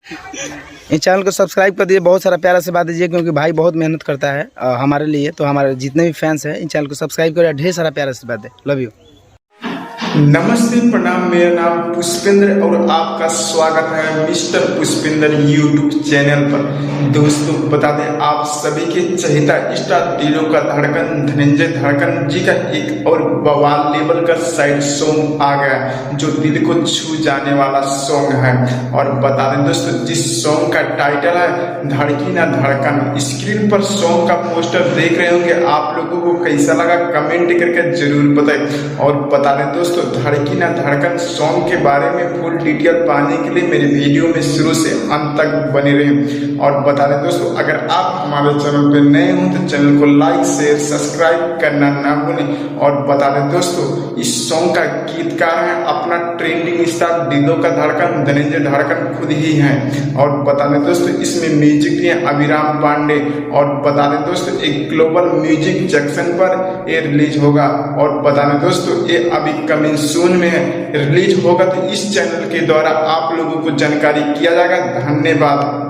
इस चैनल को सब्सक्राइब कर दीजिए, बहुत सारा प्यारा से बात दीजिए, क्योंकि भाई बहुत मेहनत करता है हमारे लिए। तो हमारे जितने भी फैंस हैं इन चैनल को सब्सक्राइब करिए, ढेर सारा प्यारा से बात दे। Love you. नमस्ते, प्रणाम। मेरा नाम पुष्पेंद्र और आपका स्वागत है मिस्टर पुष्पेंद्र यूट्यूब चैनल पर। दोस्तों बता दें, आप सभी के चहेता स्टार दिलों का धड़कन धनंजय धड़कन जी का एक और बवाल लेवल का साइड सॉन्ग आ गया, जो दिल को छू जाने वाला सॉन्ग है। और बता दें दोस्तों, जिस सॉन्ग का टाइटल है धड़की ना धड़कन। स्क्रीन पर सॉन्ग का पोस्टर देख रहे होंगे, आप लोगों को कैसा लगा कमेंट करके जरूर बताएं। और बता दें दोस्तों, धड़की ना धड़कन सॉन्ग के बारे में फुल डिटेल पाने के लिए मेरे वीडियो में शुरू से अंत तक बने रहें। और बता दें दोस्तों, अगर आप हमारे चैनल पर नए हो तो चैनल को लाइक शेयर सब्सक्राइब करना ना भूलें। और बता दें दोस्तों, इस सॉन्ग का गीतकार है अपना ट्रेंडिंग स्टार दिलों का धड़कन धनंजय धड़कन खुद ही है। और बता दें दोस्तों, इसमें म्यूजिक दिए अभिराम पांडे। और बता दें दोस्तों, एक ग्लोबल म्यूजिक जंक्शन पर ये रिलीज होगा। और बता दें दोस्तों, ये अभी कमिंग सून में रिलीज होगा, तो इस चैनल के द्वारा आप लोगों को जानकारी किया जाएगा। धन्यवाद।